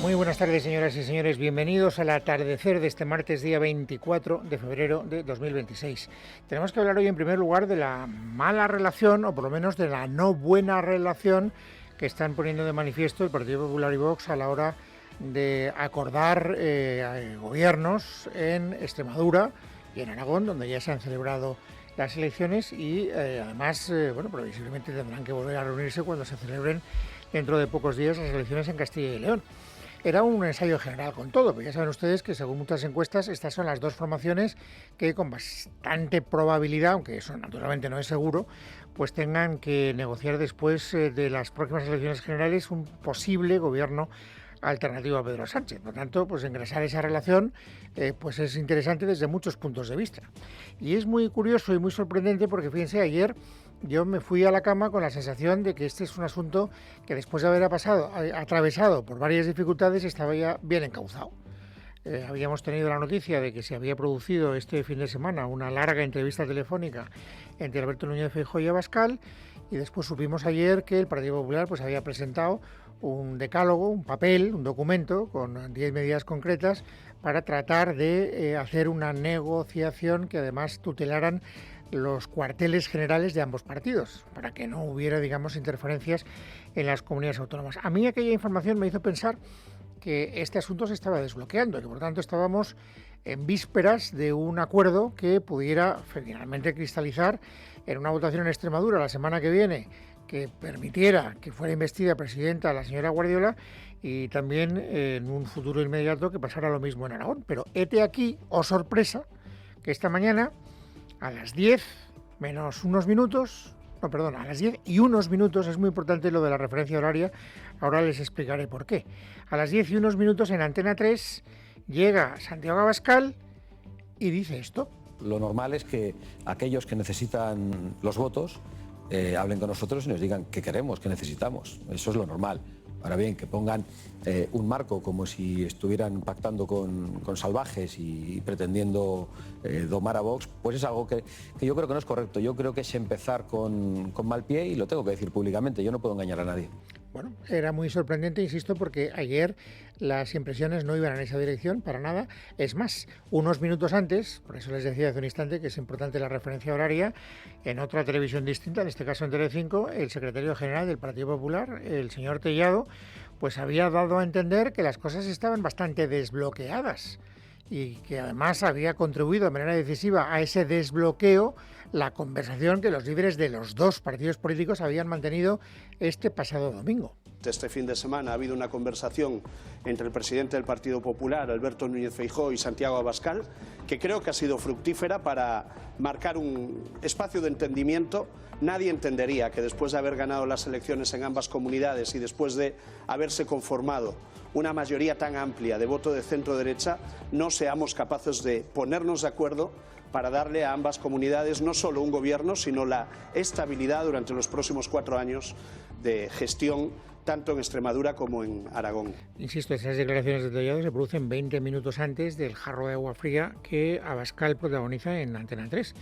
Muy buenas tardes, señoras y señores. Bienvenidos al atardecer de este martes, día 24 de febrero de 2026. Tenemos que hablar hoy, en primer lugar, de la mala relación, o por lo menos de la no buena relación que están poniendo de manifiesto el Partido Popular y Vox a la hora de acordar gobiernos en Extremadura y en Aragón, donde ya se han celebrado las elecciones y además, previsiblemente tendrán que volver a reunirse cuando se celebren dentro de pocos días las elecciones en Castilla y León. Era un ensayo general con todo, pero ya saben ustedes que según muchas encuestas estas son las dos formaciones que con bastante probabilidad, aunque eso naturalmente no es seguro, pues tengan que negociar después de las próximas elecciones generales un posible gobierno alternativo a Pedro Sánchez. Por tanto, pues engrasar esa relación pues es interesante desde muchos puntos de vista. Y es muy curioso y muy sorprendente porque, fíjense, ayer yo me fui a la cama con la sensación de que este es un asunto que, después de haber atravesado por varias dificultades, estaba ya bien encauzado. Habíamos tenido la noticia de que se había producido este fin de semana una larga entrevista telefónica entre Alberto Núñez Feijóo y Abascal, y después supimos ayer que el Partido Popular pues había presentado un decálogo, un papel, un documento con 10 medidas concretas para tratar de hacer una negociación que además tutelaran los cuarteles generales de ambos partidos, para que no hubiera, digamos, interferencias en las comunidades autónomas. A mí aquella información me hizo pensar que este asunto se estaba desbloqueando y que por tanto estábamos en vísperas de un acuerdo que pudiera finalmente cristalizar en una votación en Extremadura la semana que viene, que permitiera que fuera investida presidenta la señora Guardiola, y también en un futuro inmediato que pasara lo mismo en Aragón. Pero hete aquí, oh sorpresa, que esta mañana a las 10 menos unos minutos, a las 10 y unos minutos, es muy importante lo de la referencia horaria, ahora les explicaré por qué. A las 10 y unos minutos en Antena 3 llega Santiago Abascal y dice esto. Lo normal es que aquellos que necesitan los votos hablen con nosotros y nos digan qué queremos, qué necesitamos. Eso es lo normal. Ahora bien, que pongan un marco como si estuvieran pactando con salvajes y pretendiendo domar a Vox, pues es algo que yo creo que no es correcto. Yo creo que es empezar con mal pie, y lo tengo que decir públicamente. Yo no puedo engañar a nadie. Bueno, era muy sorprendente, insisto, porque ayer las impresiones no iban en esa dirección para nada. Es más, unos minutos antes, por eso les decía hace un instante que es importante la referencia horaria, en otra televisión distinta, en este caso en Telecinco, el secretario general del Partido Popular, el señor Tellado, pues había dado a entender que las cosas estaban bastante desbloqueadas y que además había contribuido de manera decisiva a ese desbloqueo la conversación que los líderes de los dos partidos políticos habían mantenido este pasado domingo. Este fin de semana ha habido una conversación entre el presidente del Partido Popular, Alberto Núñez Feijóo, y Santiago Abascal, que creo que ha sido fructífera para marcar un espacio de entendimiento. Nadie entendería que después de haber ganado las elecciones en ambas comunidades y después de haberse conformado una mayoría tan amplia de voto de centro-derecha, no seamos capaces de ponernos de acuerdo para darle a ambas comunidades no solo un gobierno, sino la estabilidad durante los próximos 4 años de gestión, tanto en Extremadura como en Aragón. Insisto, esas declaraciones de Tellado se producen 20 minutos antes del jarro de agua fría que Abascal protagoniza en Antena 3.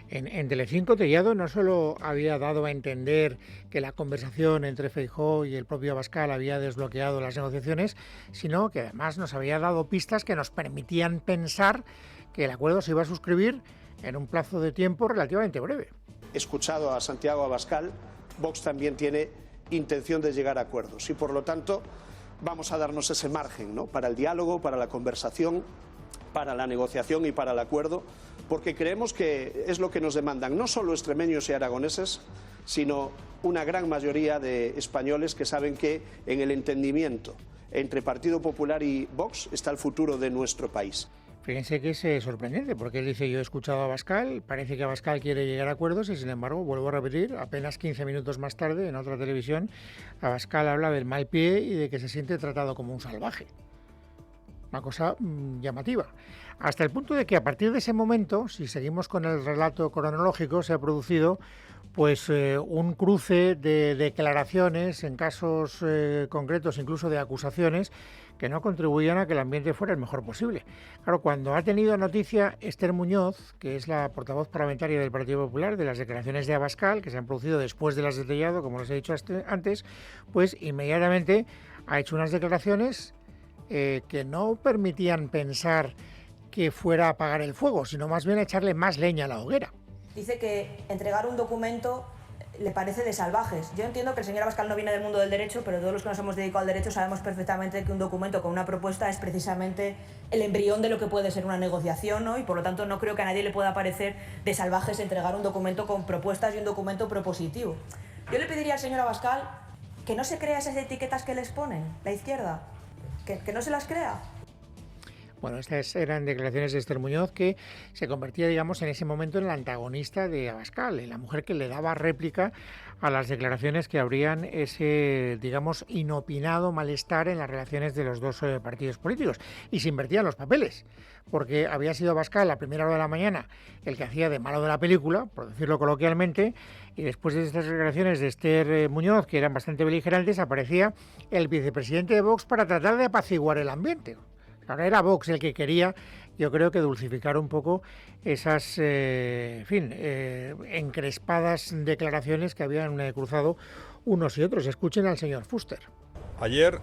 En Telecinco, Tellado no solo había dado a entender que la conversación entre Feijóo y el propio Abascal había desbloqueado las negociaciones, sino que además nos había dado pistas que nos permitían pensar que el acuerdo se iba a suscribir en un plazo de tiempo relativamente breve. Escuchado a Santiago Abascal, Vox también tiene intención de llegar a acuerdos y, por lo tanto, vamos a darnos ese margen, ¿no?, para el diálogo, para la conversación, para la negociación y para el acuerdo, porque creemos que es lo que nos demandan no solo extremeños y aragoneses, sino una gran mayoría de españoles que saben que en el entendimiento entre Partido Popular y Vox está el futuro de nuestro país. Fíjense que es sorprendente, porque él dice: yo he escuchado a Abascal, parece que Abascal quiere llegar a acuerdos, y sin embargo, vuelvo a repetir, apenas 15 minutos más tarde, en otra televisión, Abascal habla del mal pie y de que se siente tratado como un salvaje. Una cosa llamativa. Hasta el punto de que a partir de ese momento, si seguimos con el relato cronológico, se ha producido pues un cruce de declaraciones en casos concretos, incluso de acusaciones, que no contribuían a que el ambiente fuera el mejor posible. Claro, cuando ha tenido noticia Esther Muñoz, que es la portavoz parlamentaria del Partido Popular, de las declaraciones de Abascal, que se han producido después de las de Tellado, como les he dicho antes, pues inmediatamente ha hecho unas declaraciones que no permitían pensar que fuera a apagar el fuego, sino más bien a echarle más leña a la hoguera. Dice que entregar un documento le parece de salvajes. Yo entiendo que el señor Abascal no viene del mundo del derecho, pero todos los que nos hemos dedicado al derecho sabemos perfectamente que un documento con una propuesta es precisamente el embrión de lo que puede ser una negociación, ¿no? Y por lo tanto no creo que a nadie le pueda parecer de salvajes entregar un documento con propuestas y un documento propositivo. Yo le pediría al señor Abascal que no se crea esas etiquetas que les ponen la izquierda, que no se las crea. Bueno, estas eran declaraciones de Esther Muñoz, que se convertía, digamos, en ese momento en la antagonista de Abascal, en la mujer que le daba réplica a las declaraciones que abrían ese, digamos, inopinado malestar en las relaciones de los dos partidos políticos. Y se invertían los papeles, porque había sido Abascal a primera hora de la mañana el que hacía de malo de la película, por decirlo coloquialmente, y después de estas declaraciones de Esther Muñoz, que eran bastante beligerantes, aparecía el vicepresidente de Vox para tratar de apaciguar el ambiente. Ahora era Vox el que quería, yo creo, que dulcificar un poco esas, encrespadas declaraciones que habían cruzado unos y otros. Escuchen al señor Fuster. Ayer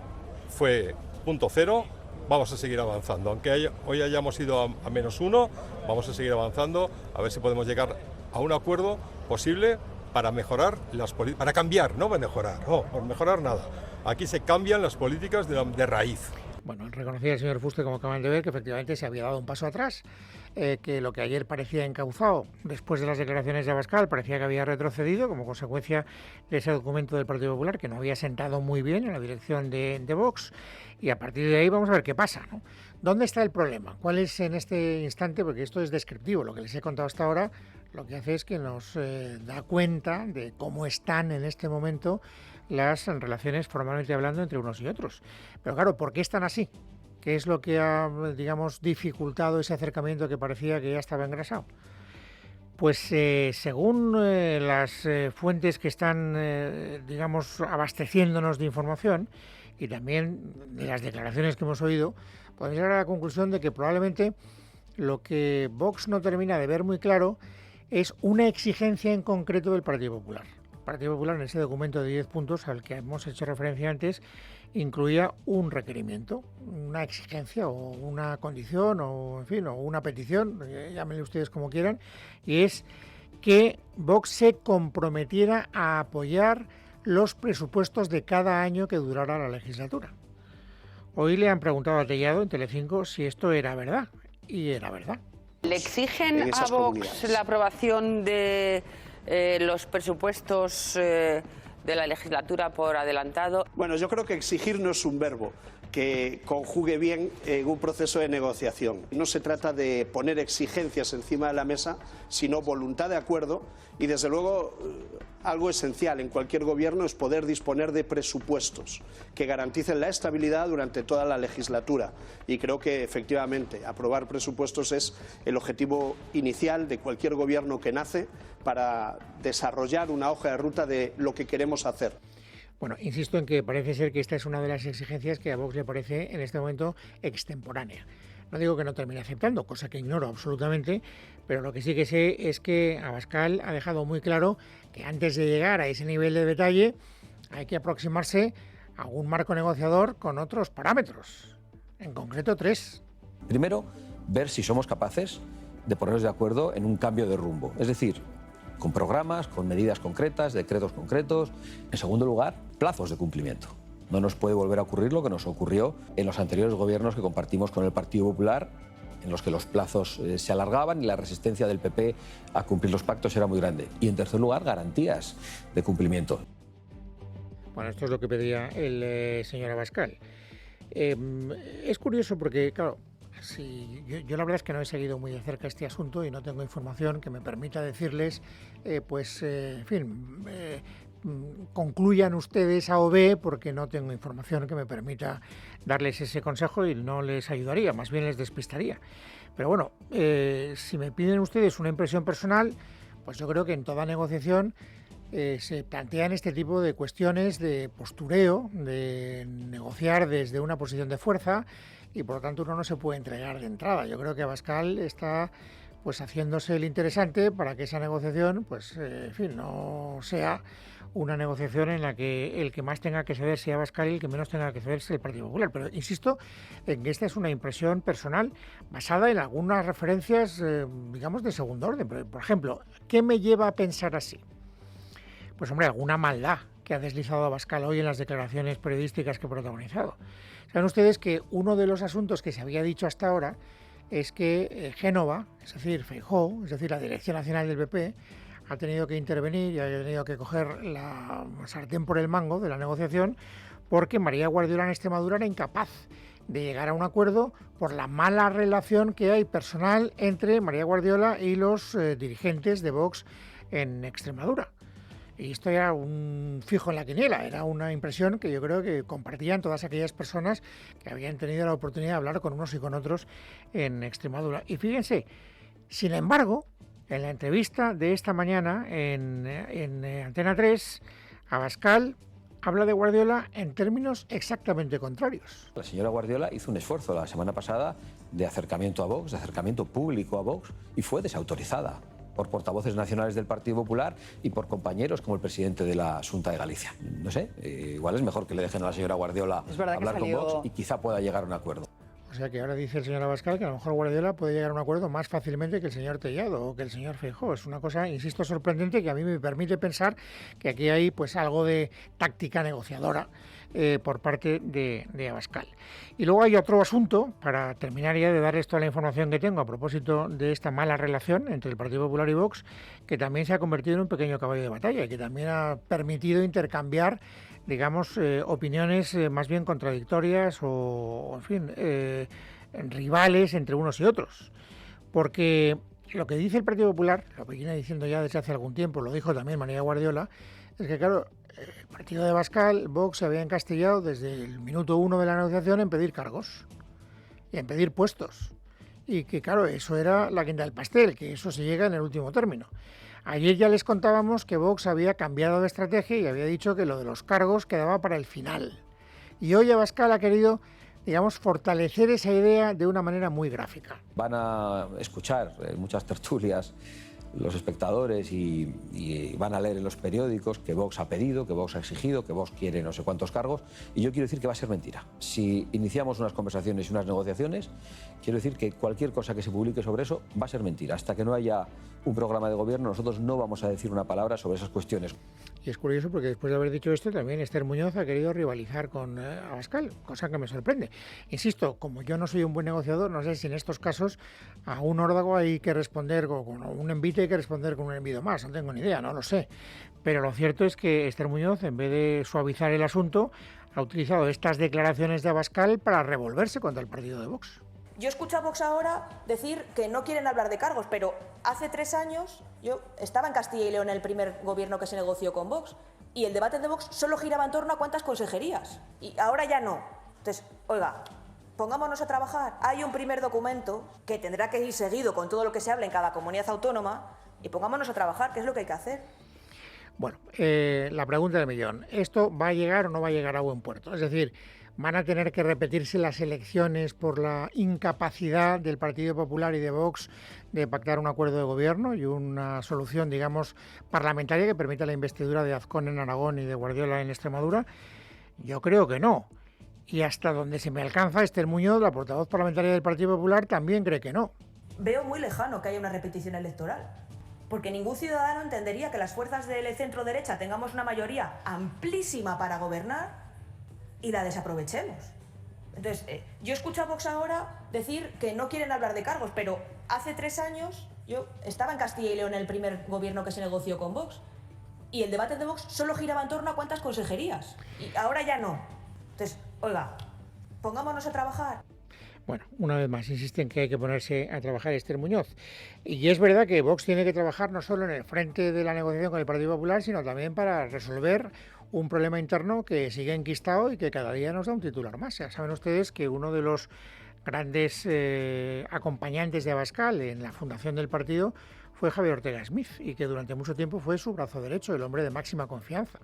fue punto cero, vamos a seguir avanzando. Aunque hoy hayamos ido a -1, vamos a seguir avanzando, a ver si podemos llegar a un acuerdo posible para mejorar las políticas, para cambiar, no para mejorar, por mejorar nada. Aquí se cambian las políticas de raíz. Bueno, reconocía el señor Fuster, como acaban de ver, que efectivamente se había dado un paso atrás, que lo que ayer parecía encauzado, después de las declaraciones de Abascal, parecía que había retrocedido como consecuencia de ese documento del Partido Popular, que no había sentado muy bien en la dirección de Vox, y a partir de ahí vamos a ver qué pasa, ¿no? ¿Dónde está el problema? ¿Cuál es en este instante? Porque esto es descriptivo, lo que les he contado hasta ahora, lo que hace es que nos da cuenta de cómo están en este momento las relaciones formalmente hablando entre unos y otros. Pero claro, ¿por qué están así? ¿Qué es lo que ha, digamos, dificultado ese acercamiento que parecía que ya estaba engrasado? Pues según las fuentes que están, digamos, abasteciéndonos de información y también de las declaraciones que hemos oído, podemos llegar a la conclusión de que probablemente lo que Vox no termina de ver muy claro es una exigencia en concreto del Partido Popular. El Partido Popular, en ese documento de 10 puntos al que hemos hecho referencia antes, incluía un requerimiento, una exigencia o una condición o, en fin, o una petición, llámenle ustedes como quieran, y es que Vox se comprometiera a apoyar los presupuestos de cada año que durara la legislatura. Hoy le han preguntado a Tellado en Telecinco si esto era verdad, y era verdad. ¿Le exigen a Vox la aprobación de los presupuestos de la legislatura por adelantado? Bueno, yo creo que exigir no es un verbo que conjugue bien en un proceso de negociación. No se trata de poner exigencias encima de la mesa, sino voluntad de acuerdo y, desde luego, algo esencial en cualquier gobierno es poder disponer de presupuestos que garanticen la estabilidad durante toda la legislatura. Y creo que, efectivamente, aprobar presupuestos es el objetivo inicial de cualquier gobierno que nace para desarrollar una hoja de ruta de lo que queremos hacer. Bueno, insisto en que parece ser que esta es una de las exigencias que a Vox le parece en este momento extemporánea. No digo que no termine aceptando, cosa que ignoro absolutamente, pero lo que sí que sé es que Abascal ha dejado muy claro que antes de llegar a ese nivel de detalle hay que aproximarse a un marco negociador con otros parámetros, en concreto 3. Primero, ver si somos capaces de ponernos de acuerdo en un cambio de rumbo, es decir, con programas, con medidas concretas, decretos concretos. En segundo lugar, plazos de cumplimiento. No nos puede volver a ocurrir lo que nos ocurrió en los anteriores gobiernos que compartimos con el Partido Popular, en los que los plazos se alargaban y la resistencia del PP a cumplir los pactos era muy grande. Y en tercer lugar, garantías de cumplimiento. Bueno, esto es lo que pedía el señor Abascal. Es curioso porque, claro, sí, yo la verdad es que no he seguido muy de cerca este asunto y no tengo información que me permita decirles, concluyan ustedes A o B, porque no tengo información que me permita darles ese consejo y no les ayudaría, más bien les despistaría. Pero bueno, si me piden ustedes una impresión personal, pues yo creo que en toda negociación se plantean este tipo de cuestiones de postureo, de negociar desde una posición de fuerza, y por lo tanto uno no se puede entregar de entrada. Yo creo que Abascal está pues haciéndose el interesante para que esa negociación, pues, en fin, no sea una negociación en la que el que más tenga que ceder sea Abascal y el que menos tenga que ceder sea el Partido Popular. Pero insisto en que esta es una impresión personal basada en algunas referencias, digamos, de segundo orden. Por ejemplo, ¿qué me lleva a pensar así? Pues hombre, alguna maldad que ha deslizado Abascal hoy en las declaraciones periodísticas que ha protagonizado. Saben ustedes que uno de los asuntos que se había dicho hasta ahora es que Génova, es decir, Feijóo, es decir, la Dirección Nacional del PP, ha tenido que intervenir y ha tenido que coger la sartén por el mango de la negociación porque María Guardiola en Extremadura era incapaz de llegar a un acuerdo por la mala relación que hay personal entre María Guardiola y los dirigentes de Vox en Extremadura. Y esto era un fijo en la quiniela, era una impresión que yo creo que compartían todas aquellas personas que habían tenido la oportunidad de hablar con unos y con otros en Extremadura. Y fíjense, sin embargo, en la entrevista de esta mañana en Antena 3, Abascal habla de Guardiola en términos exactamente contrarios. La señora Guardiola hizo un esfuerzo la semana pasada de acercamiento a Vox, de acercamiento público a Vox, y fue desautorizada por portavoces nacionales del Partido Popular y por compañeros como el presidente de la Xunta de Galicia. No sé, igual es mejor que le dejen a la señora Guardiola hablar con Vox y quizá pueda llegar a un acuerdo. O sea que ahora dice el señor Abascal que a lo mejor Guardiola puede llegar a un acuerdo más fácilmente que el señor Tellado o que el señor Feijóo. Es una cosa, insisto, sorprendente que a mí me permite pensar que aquí hay pues algo de táctica negociadora por parte de Abascal. Y luego hay otro asunto, para terminar ya de dar esto a la información que tengo a propósito de esta mala relación entre el Partido Popular y Vox, que también se ha convertido en un pequeño caballo de batalla y que también ha permitido intercambiar, digamos, opiniones más bien contradictorias o en fin, rivales entre unos y otros. Porque lo que dice el Partido Popular, lo que viene diciendo ya desde hace algún tiempo, lo dijo también María Guardiola, es que, claro, el partido de Abascal, Vox, se había encastillado desde el minuto 1 de la negociación en pedir cargos y en pedir puestos. Y que, claro, eso era la guinda del pastel, que eso se llega en el último término. Ayer ya les contábamos que Vox había cambiado de estrategia y había dicho que lo de los cargos quedaba para el final. Y hoy Abascal ha querido, digamos, fortalecer esa idea de una manera muy gráfica. Van a escuchar muchas tertulias los espectadores y van a leer en los periódicos que Vox ha pedido, que Vox ha exigido, que Vox quiere no sé cuántos cargos, y yo quiero decir que va a ser mentira. Si iniciamos unas conversaciones y unas negociaciones, quiero decir que cualquier cosa que se publique sobre eso va a ser mentira. Hasta que no haya un programa de gobierno, nosotros no vamos a decir una palabra sobre esas cuestiones. Y es curioso porque después de haber dicho esto, también Esther Muñoz ha querido rivalizar con Abascal, cosa que me sorprende. Insisto, como yo no soy un buen negociador, no sé si en estos casos a un órdago hay que responder con un envite, hay que responder con un envido más, no tengo ni idea, no lo sé. Pero lo cierto es que Esther Muñoz, en vez de suavizar el asunto, ha utilizado estas declaraciones de Abascal para revolverse contra el partido de Vox. Yo escucho a Vox ahora decir que no quieren hablar de cargos, pero hace 3 años yo estaba en Castilla y León en el primer gobierno que se negoció con Vox y el debate de Vox solo giraba en torno a cuántas consejerías y ahora ya no. Entonces, oiga, pongámonos a trabajar. Hay un primer documento que tendrá que ir seguido con todo lo que se habla en cada comunidad autónoma y pongámonos a trabajar, que es lo que hay que hacer. Bueno, la pregunta del millón. ¿Esto va a llegar o no va a llegar a buen puerto? Es decir, ¿van a tener que repetirse las elecciones por la incapacidad del Partido Popular y de Vox de pactar un acuerdo de gobierno y una solución, digamos, parlamentaria que permita la investidura de Azcón en Aragón y de Guardiola en Extremadura? Yo creo que no. Y hasta donde se me alcanza, Esther Muñoz, la portavoz parlamentaria del Partido Popular, también cree que no. Veo muy lejano que haya una repetición electoral, porque ningún ciudadano entendería que las fuerzas del centro-derecha tengamos una mayoría amplísima para gobernar y la desaprovechemos. Entonces, yo escucho a Vox ahora decir que no quieren hablar de cargos, pero hace 3 años yo estaba en Castilla y León en el primer gobierno que se negoció con Vox y el debate de Vox solo giraba en torno a cuántas consejerías y ahora ya no. Entonces, oiga, pongámonos a trabajar. Bueno, una vez más, insisten que hay que ponerse a trabajar Esther Muñoz. Y es verdad que Vox tiene que trabajar no solo en el frente de la negociación con el Partido Popular, sino también para resolver un problema interno que sigue enquistado y que cada día nos da un titular más. Ya saben ustedes que uno de los grandes acompañantes de Abascal en la fundación del partido fue Javier Ortega Smith y que durante mucho tiempo fue su brazo derecho, el hombre de máxima confianza.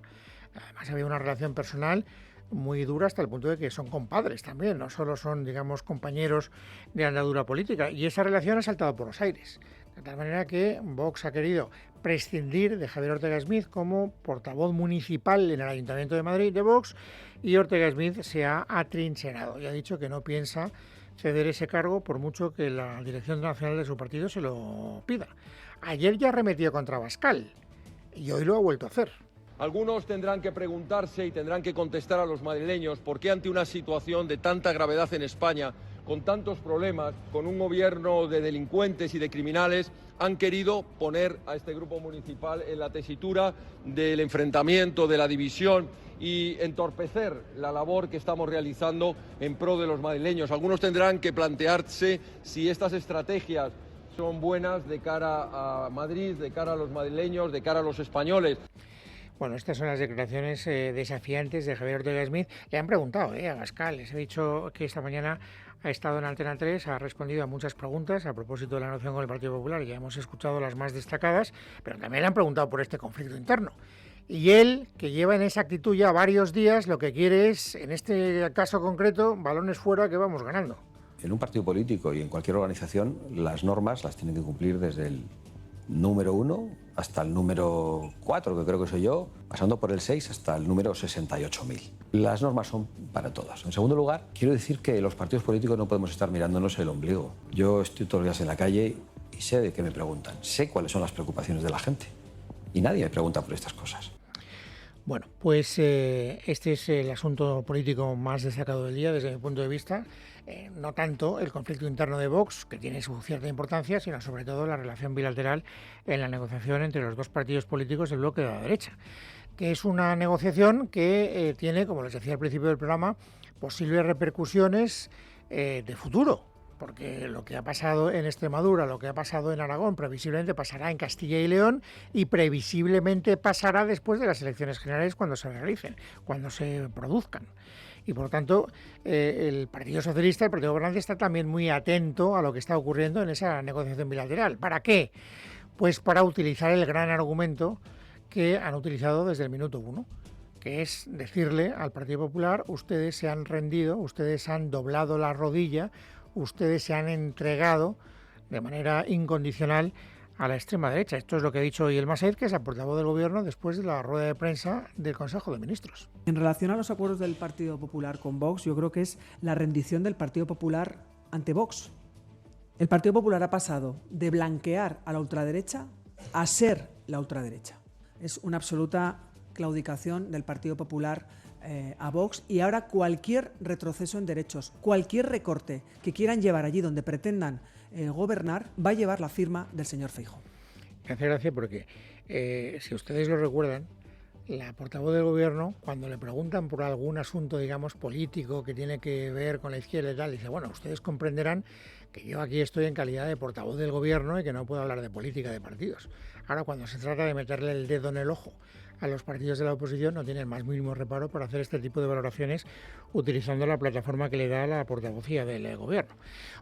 Además había una relación personal muy dura hasta el punto de que son compadres también, no solo son, digamos, compañeros de andadura política. Y esa relación ha saltado por los aires. De tal manera que Vox ha querido prescindir de Javier Ortega Smith como portavoz municipal en el Ayuntamiento de Madrid de Vox, y Ortega Smith se ha atrincherado y ha dicho que no piensa ceder ese cargo por mucho que la dirección nacional de su partido se lo pida. Ayer ya arremetió contra Abascal y hoy lo ha vuelto a hacer. Algunos tendrán que preguntarse y tendrán que contestar a los madrileños por qué ante una situación de tanta gravedad en España, con tantos problemas, con un gobierno de delincuentes y de criminales, han querido poner a este grupo municipal en la tesitura del enfrentamiento, de la división y entorpecer la labor que estamos realizando en pro de los madrileños. Algunos tendrán que plantearse si estas estrategias son buenas de cara a Madrid, de cara a los madrileños, de cara a los españoles. Bueno, estas son las declaraciones desafiantes de Javier Ortega Smith. Le han preguntado a Abascal, les he dicho que esta mañana ha estado en Antena 3, ha respondido a muchas preguntas a propósito de la negociación con el Partido Popular, ya hemos escuchado las más destacadas, pero también le han preguntado por este conflicto interno. Y él, que lleva en esa actitud ya varios días, lo que quiere es, en este caso concreto, balones fuera, que vamos ganando. En un partido político y en cualquier organización, las normas las tienen que cumplir desde el número 1 hasta el número 4, que creo que soy yo, pasando por el 6 hasta el número 68.000. Las normas son para todas. En segundo lugar, quiero decir que los partidos políticos no podemos estar mirándonos el ombligo. Yo estoy todos los días en la calle y sé de qué me preguntan, sé cuáles son las preocupaciones de la gente y nadie me pregunta por estas cosas. Bueno, pues este es el asunto político más destacado del día desde mi punto de vista. No tanto el conflicto interno de Vox, que tiene su cierta importancia, sino sobre todo la relación bilateral en la negociación entre los dos partidos políticos del bloque de la derecha, que es una negociación que tiene, como les decía al principio del programa, posibles repercusiones de futuro. Porque lo que ha pasado en Extremadura, lo que ha pasado en Aragón, previsiblemente pasará en Castilla y León y previsiblemente pasará después de las elecciones generales cuando se realicen, cuando se produzcan. Y por lo tanto, el Partido Socialista, el Partido Gobernante, está también muy atento a lo que está ocurriendo en esa negociación bilateral. ¿Para qué? Pues para utilizar el gran argumento que han utilizado desde el minuto 1, que es decirle al Partido Popular: ustedes se han rendido, ustedes han doblado la rodilla, ustedes se han entregado de manera incondicional a la extrema derecha. Esto es lo que ha dicho hoy el Massaid, que es el portavoz del Gobierno, después de la rueda de prensa del Consejo de Ministros. En relación a los acuerdos del Partido Popular con Vox, yo creo que es la rendición del Partido Popular ante Vox. El Partido Popular ha pasado de blanquear a la ultraderecha a ser la ultraderecha. Es una absoluta claudicación del Partido Popular a Vox, y ahora cualquier retroceso en derechos, cualquier recorte que quieran llevar allí donde pretendan gobernar, va a llevar la firma del señor Feijóo. Me hace gracia porque, si ustedes lo recuerdan, la portavoz del Gobierno, cuando le preguntan por algún asunto, digamos, político que tiene que ver con la izquierda y tal, dice: bueno, ustedes comprenderán que yo aquí estoy en calidad de portavoz del Gobierno y que no puedo hablar de política de partidos. Ahora, cuando se trata de meterle el dedo en el ojo a los partidos de la oposición, no tienen más mínimo reparo por hacer este tipo de valoraciones utilizando la plataforma que le da la portavocía del Gobierno.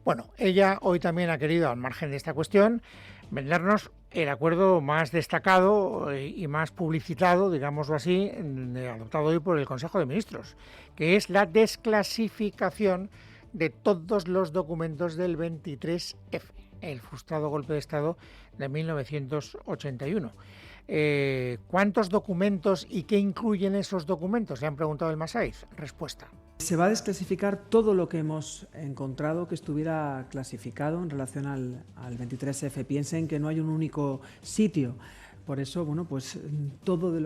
Bueno, ella hoy también ha querido, al margen de esta cuestión, vendernos el acuerdo más destacado y más publicitado, digámoslo así, adoptado hoy por el Consejo de Ministros, que es la desclasificación de todos los documentos del 23F, el frustrado golpe de Estado de 1981. ¿Cuántos documentos y qué incluyen esos documentos? Le han preguntado el Massaid. Respuesta: se va a desclasificar todo lo que hemos encontrado que estuviera clasificado en relación al 23F. Piensen que no hay un único sitio. Por eso, bueno, pues todo de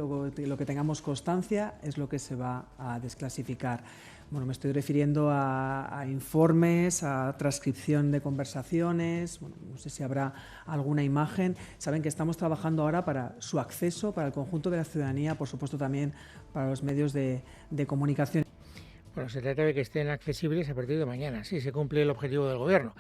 lo que tengamos constancia es lo que se va a desclasificar. Bueno, me estoy refiriendo a informes, a transcripción de conversaciones, bueno, no sé si habrá alguna imagen. Saben que estamos trabajando ahora para su acceso, para el conjunto de la ciudadanía, por supuesto también para los medios de comunicación. Bueno, se trata de que estén accesibles a partir de mañana, sí, se cumple el objetivo del Gobierno.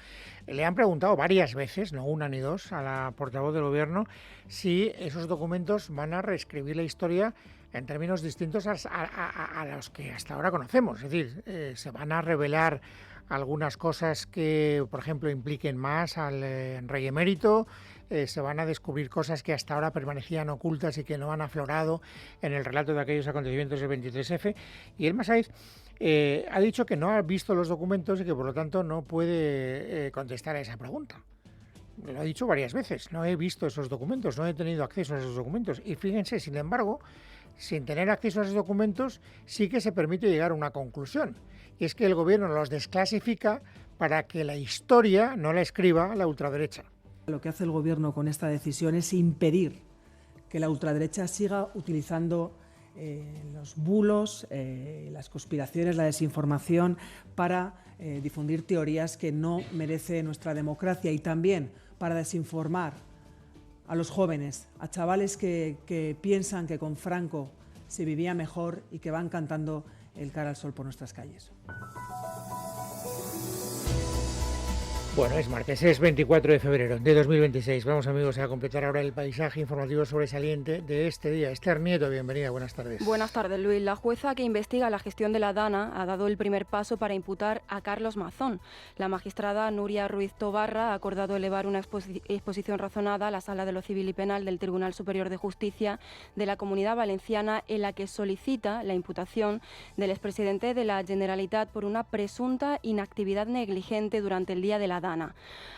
Le han preguntado varias veces, no una ni dos, a la portavoz del Gobierno si esos documentos van a reescribir la historia en términos distintos a los que hasta ahora conocemos. Es decir, se van a revelar algunas cosas que, por ejemplo, impliquen más al rey emérito, se van a descubrir cosas que hasta ahora permanecían ocultas y que no han aflorado en el relato de aquellos acontecimientos del 23F. Y el Massaid ha dicho que no ha visto los documentos y que por lo tanto no puede contestar a esa pregunta. lo he dicho varias veces, no he visto esos documentos, no he tenido acceso a esos documentos. Y fíjense, sin embargo, sin tener acceso a esos documentos, sí que se permite llegar a una conclusión. Y es que el gobierno los desclasifica para que la historia no la escriba la ultraderecha. Lo que hace el gobierno con esta decisión es impedir que la ultraderecha siga utilizando los bulos, las conspiraciones, la desinformación para difundir teorías que no merece nuestra democracia, y también para desinformar a los jóvenes, a chavales que piensan que con Franco se vivía mejor y que van cantando el cara al sol por nuestras calles. Bueno, es martes, es 24 de febrero de 2026. Vamos, amigos, a completar ahora el paisaje informativo sobresaliente de este día. Esther Nieto, bienvenida, buenas tardes. Buenas tardes, Luis. La jueza que investiga la gestión de la DANA ha dado el primer paso para imputar a Carlos Mazón. La magistrada Nuria Ruiz Tobarra ha acordado elevar una exposición razonada a la Sala de lo Civil y Penal del Tribunal Superior de Justicia de la Comunidad Valenciana, en la que solicita la imputación del expresidente de la Generalitat por una presunta inactividad negligente durante el día de la DANA.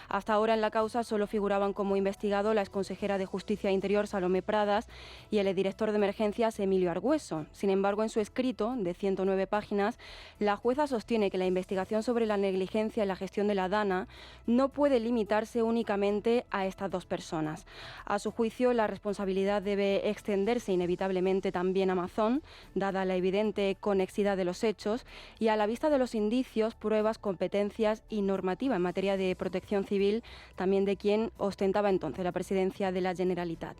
Hasta ahora en la causa solo figuraban como investigado la exconsejera de Justicia e Interior Salomé Pradas y el director de emergencias Emilio Argüeso. Sin embargo, en su escrito de 109 páginas, la jueza sostiene que la investigación sobre la negligencia en la gestión de la DANA no puede limitarse únicamente a estas dos personas. A su juicio, la responsabilidad debe extenderse inevitablemente también a Mazón, dada la evidente conexidad de los hechos y a la vista de los indicios, pruebas, competencias y normativa en materia de protección civil, también de quien ostentaba entonces la presidencia de la Generalitat.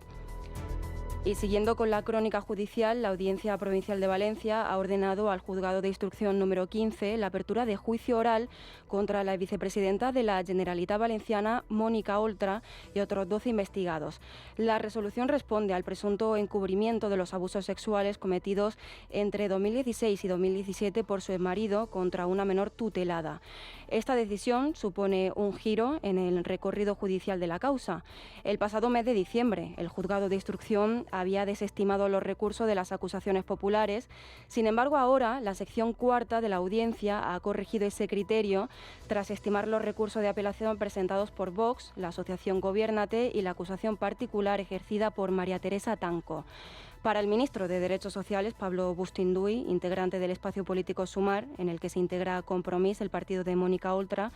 Y siguiendo con la crónica judicial, la Audiencia Provincial de Valencia ha ordenado al Juzgado de Instrucción número 15 la apertura de juicio oral contra la vicepresidenta de la Generalitat Valenciana, Mónica Oltra, y otros 12 investigados. La resolución responde al presunto encubrimiento de los abusos sexuales cometidos entre 2016 y 2017 por su exmarido contra una menor tutelada. Esta decisión supone un giro en el recorrido judicial de la causa. El pasado mes de diciembre, el Juzgado de Instrucción había desestimado los recursos de las acusaciones populares. Sin embargo, ahora la sección cuarta de la audiencia ha corregido ese criterio tras estimar los recursos de apelación presentados por Vox, la asociación Gobiérnate y la acusación particular ejercida por María Teresa Tanco. Para el ministro de Derechos Sociales, Pablo Bustinduy, integrante del espacio político Sumar, en el que se integra Compromís, el partido de Mónica Oltra,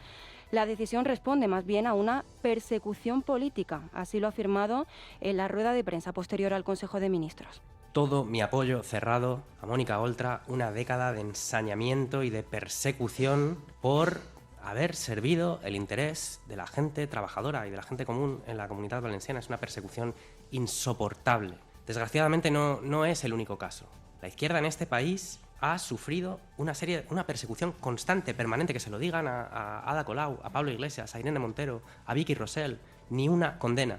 la decisión responde más bien a una persecución política. Así lo ha afirmado en la rueda de prensa posterior al Consejo de Ministros. Todo mi apoyo cerrado a Mónica Oltra, una década de ensañamiento y de persecución por haber servido el interés de la gente trabajadora y de la gente común en la Comunidad Valenciana. Es una persecución insoportable. Desgraciadamente no es el único caso. La izquierda en este país ha sufrido una persecución constante, permanente, que se lo digan a Ada Colau, a Pablo Iglesias, a Irene Montero, a Vicky Rosell, ni una condena.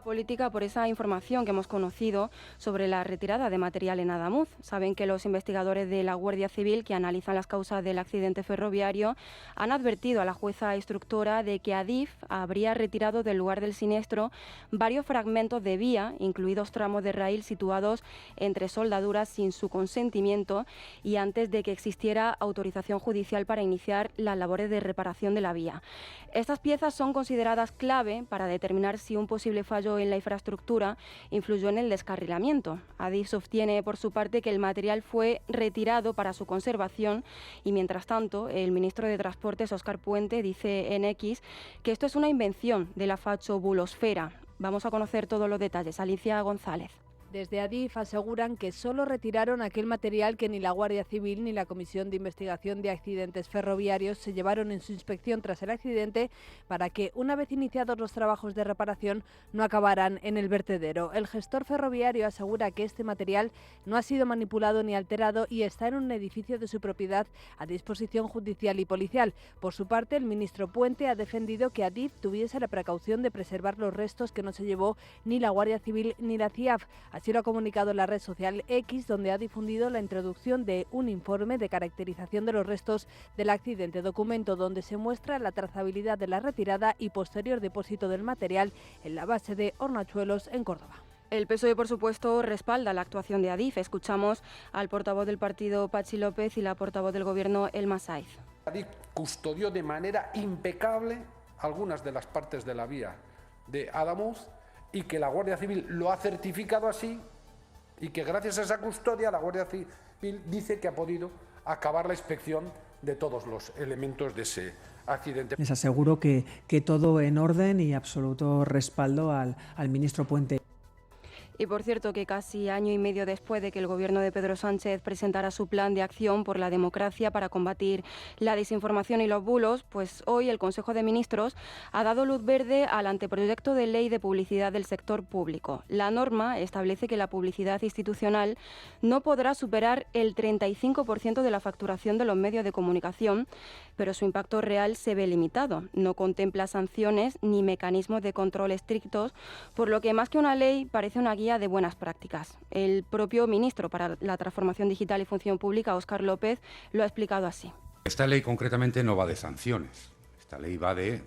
Política por esa información que hemos conocido sobre la retirada de material en Adamuz. Saben que los investigadores de la Guardia Civil que analizan las causas del accidente ferroviario han advertido a la jueza instructora de que Adif habría retirado del lugar del siniestro varios fragmentos de vía, incluidos tramos de raíl situados entre soldaduras sin su consentimiento y antes de que existiera autorización judicial para iniciar las labores de reparación de la vía. Estas piezas son consideradas clave para determinar si un posible fallo en la infraestructura influyó en el descarrilamiento. Adif sostiene por su parte que el material fue retirado para su conservación y mientras tanto el ministro de Transportes, Óscar Puente, dice en X que esto es una invención de la fachobulosfera. Vamos a conocer todos los detalles. Alicia González. Desde Adif aseguran que solo retiraron aquel material que ni la Guardia Civil ni la Comisión de Investigación de Accidentes Ferroviarios se llevaron en su inspección tras el accidente para que, una vez iniciados los trabajos de reparación, no acabaran en el vertedero. El gestor ferroviario asegura que este material no ha sido manipulado ni alterado y está en un edificio de su propiedad a disposición judicial y policial. Por su parte, el ministro Puente ha defendido que Adif tuviese la precaución de preservar los restos que no se llevó ni la Guardia Civil ni la CIAF. Así lo ha comunicado en la red social X, donde ha difundido la introducción de un informe de caracterización de los restos del accidente, documento donde se muestra la trazabilidad de la retirada y posterior depósito del material en la base de Hornachuelos, en Córdoba. El PSOE, por supuesto, respalda la actuación de Adif. Escuchamos al portavoz del partido, Patxi López, y la portavoz del Gobierno, Elma Saiz. Adif custodió de manera impecable algunas de las partes de la vía de Adamuz y que la Guardia Civil lo ha certificado así y que gracias a esa custodia la Guardia Civil dice que ha podido acabar la inspección de todos los elementos de ese accidente. Les aseguro que todo en orden y absoluto respaldo al ministro Puente. Y por cierto que casi año y medio después de que el gobierno de Pedro Sánchez presentara su plan de acción por la democracia para combatir la desinformación y los bulos, pues hoy el Consejo de Ministros ha dado luz verde al anteproyecto de ley de publicidad del sector público. La norma establece que la publicidad institucional no podrá superar el 35% de la facturación de los medios de comunicación, pero su impacto real se ve limitado. No contempla sanciones ni mecanismos de control estrictos, por lo que más que una ley parece una guía de buenas prácticas. El propio ministro para la Transformación Digital y Función Pública, Óscar López, lo ha explicado así. Esta ley concretamente no va de sanciones. Esta ley va de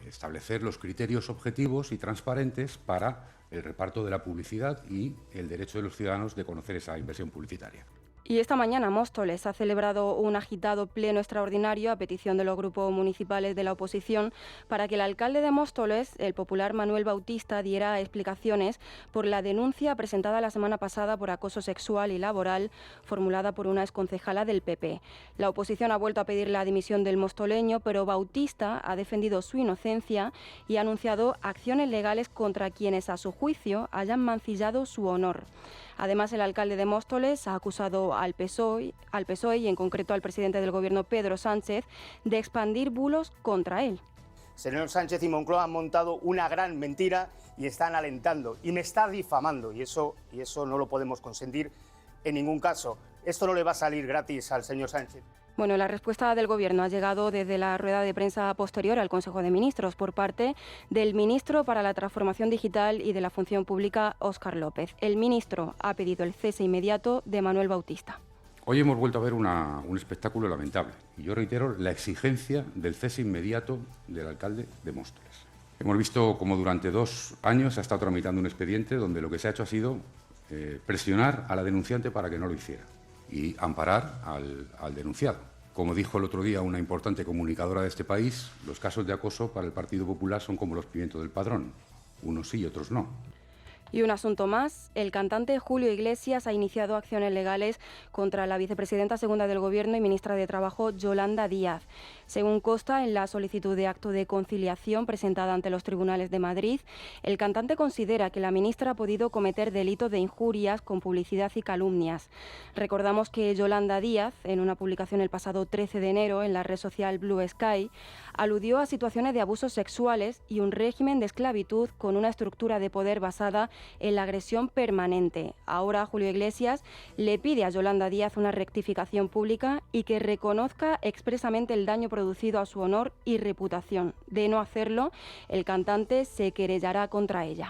establecer los criterios objetivos y transparentes para el reparto de la publicidad y el derecho de los ciudadanos de conocer esa inversión publicitaria. Y esta mañana Móstoles ha celebrado un agitado pleno extraordinario a petición de los grupos municipales de la oposición para que el alcalde de Móstoles, el popular Manuel Bautista, diera explicaciones por la denuncia presentada la semana pasada por acoso sexual y laboral formulada por una exconcejala del PP. La oposición ha vuelto a pedir la dimisión del mostoleño, pero Bautista ha defendido su inocencia y ha anunciado acciones legales contra quienes, a su juicio, hayan mancillado su honor. Además, el alcalde de Móstoles ha acusado al PSOE y en concreto al presidente del Gobierno, Pedro Sánchez, de expandir bulos contra él. Señor Sánchez y Moncloa han montado una gran mentira y están alentando y me está difamando y eso no lo podemos consentir en ningún caso. Esto no le va a salir gratis al señor Sánchez. Bueno, la respuesta del Gobierno ha llegado desde la rueda de prensa posterior al Consejo de Ministros por parte del ministro para la Transformación Digital y de la Función Pública, Óscar López. El ministro ha pedido el cese inmediato de Manuel Bautista. Hoy hemos vuelto a ver un espectáculo lamentable y yo reitero la exigencia del cese inmediato del alcalde de Móstoles. Hemos visto cómo durante 2 años se ha estado tramitando un expediente donde lo que se ha hecho ha sido presionar a la denunciante para que no lo hiciera y amparar al denunciado. Como dijo el otro día una importante comunicadora de este país, los casos de acoso para el Partido Popular son como los pimientos del padrón, unos sí y otros no. Y un asunto más, el cantante Julio Iglesias ha iniciado acciones legales contra la vicepresidenta segunda del Gobierno y ministra de Trabajo, Yolanda Díaz. Según consta en la solicitud de acto de conciliación presentada ante los tribunales de Madrid, el cantante considera que la ministra ha podido cometer delitos de injurias con publicidad y calumnias. Recordamos que Yolanda Díaz, en una publicación el pasado 13 de enero en la red social Blue Sky, aludió a situaciones de abusos sexuales y un régimen de esclavitud con una estructura de poder basada en la agresión permanente. Ahora Julio Iglesias le pide a Yolanda Díaz una rectificación pública y que reconozca expresamente el daño producido a su honor y reputación. De no hacerlo, el cantante se querellará contra ella.